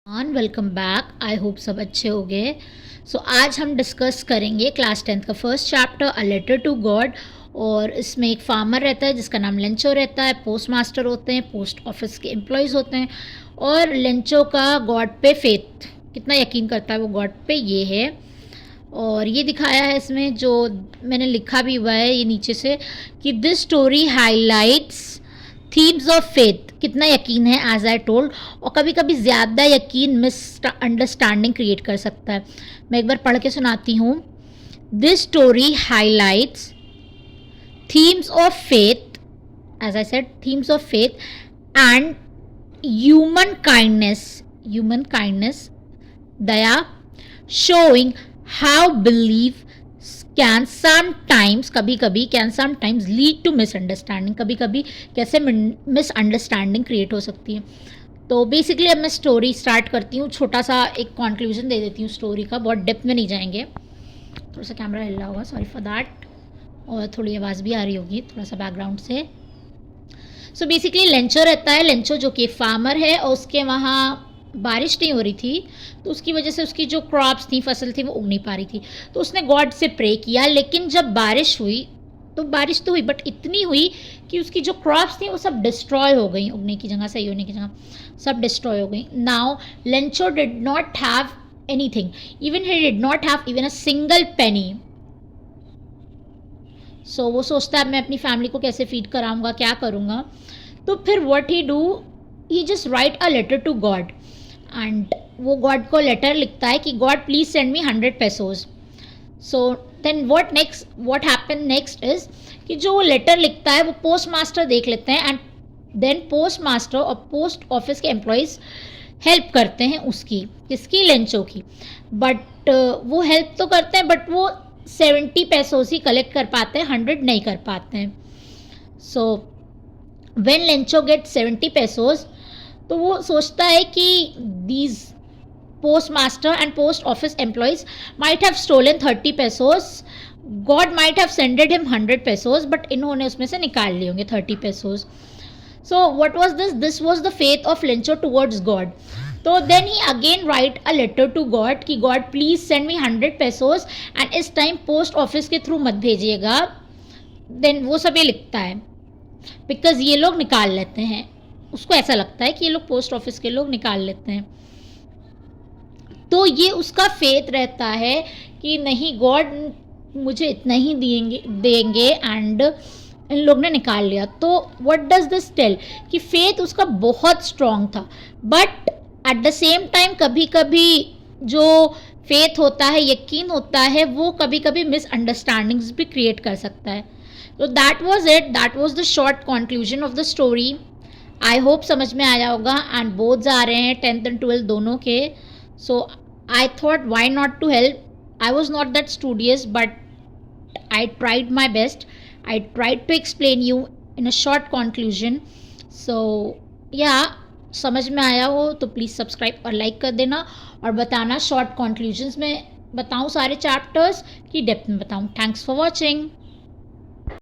Welcome back. I hope सब अच्छे हो गए। आज हम डिस्कस करेंगे क्लास 10th का first chapter a letter to God. और इसमें एक फार्मर रहता है जिसका नाम लेंचो रहता है, पोस्ट मास्टर होते हैं, पोस्ट ऑफिस के एम्प्लॉयज़ होते हैं। और लेंचो का गॉड पे फेथ, कितना यकीन करता है वो गॉड पे, ये है। और ये दिखाया है इसमें, जो मैंने लिखा भी हुआ है ये नीचे से, कि this story highlights themes of faith, कितना यकीन है एज आई टोल्ड। और कभी कभी ज़्यादा यकीन मिस अंडरस्टैंडिंग क्रिएट कर सकता है। मैं एक बार पढ़ के सुनाती हूँ। This story highlights themes of faith, as I said, themes of faith and human kindness, दया, showing how belief can sometimes, कभी कभी can sometimes lead to misunderstanding, कभी कभी कैसे मिसअंडरस्टैंडिंग क्रिएट हो सकती है। तो बेसिकली अब मैं स्टोरी स्टार्ट करती हूँ, छोटा सा एक कंक्लूजन दे देती हूँ स्टोरी का, बहुत डेप्थ में नहीं जाएंगे। थोड़ा सा कैमरा हिला होगा, सॉरी फॉर दैट, और थोड़ी आवाज़ भी आ रही होगी थोड़ा सा बैकग्राउंड से। सो बेसिकली लेंचो रहता है, लेंचो जो कि फार्मर है, और उसके वहाँ बारिश नहीं हो रही थी, तो उसकी वजह से उसकी जो क्रॉप्स थी, फसल थी, वो उग नहीं पा रही थी। तो उसने गॉड से प्रे किया, लेकिन जब बारिश हुई तो बारिश तो हुई, बट इतनी हुई कि उसकी जो क्रॉप्स थी वो सब डिस्ट्रॉय हो गई, उगने की जगह, सही होने की जगह सब डिस्ट्रॉय हो गई। Now Lencho did not have anything, even he did not have even a single penny. So वो सोचता है मैं अपनी फैमिली को कैसे फीड कराऊंगा, क्या करूँगा। तो फिर what he do, he just write a letter to God, and वो गॉड को लेटर लिखता है कि God please send me 100 pesos। So then what happen next is कि जो वो लेटर लिखता है वो पोस्ट मास्टर देख लेते हैं, एंड देन पोस्ट मास्टर और पोस्ट ऑफिस के एम्प्लॉयज़ हेल्प करते हैं उसकी, किसकी, लेंचो की। बट वो हेल्प तो करते हैं, बट वो 70 pesos ही कलेक्ट कर पाते हैं, 100 नहीं कर पाते हैं। So when Lencho get 70 pesos, तो वो सोचता है कि these post master and post office employees might have stolen 30 pesos, God might have sended him 100 pesos, but इन्होंने उसमें से निकाल लिए होंगे 30 pesos। So what was this was the faith of Lencho towards God. तो then he again write a letter to God कि God please send me 100 pesos, and इस time post office के थ्रू मत भेजिएगा। देन वो सब ये लिखता है, बिकॉज ये लोग निकाल लेते हैं, उसको ऐसा लगता है कि ये लोग पोस्ट ऑफिस के लोग निकाल लेते हैं। तो ये उसका फेथ रहता है कि नहीं, गॉड मुझे इतना ही देंगे एंड इन लोग ने निकाल लिया। तो व्हाट डज दिस टेल कि फेथ उसका बहुत स्ट्रांग था, but at the same time कभी कभी जो फेथ होता है, यकीन होता है, वो कभी कभी मिसअंडरस्टैंडिंग्स भी क्रिएट कर सकता है। तो that was it, that was the short conclusion of the story. I hope समझ में आया होगा। एंड बोर्ड्स आ रहे हैं 10th एंड 12th दोनों के। So I thought why not to help. I was not that studious, but I tried my best. I tried to explain you in a short conclusion. So या समझ में आया हो तो प्लीज़ सब्सक्राइब और like कर देना, और बताना शॉर्ट कंक्लूजन्स में बताऊँ सारे चैप्टर्स की डेप्थ में बताऊँ। Thanks for watching.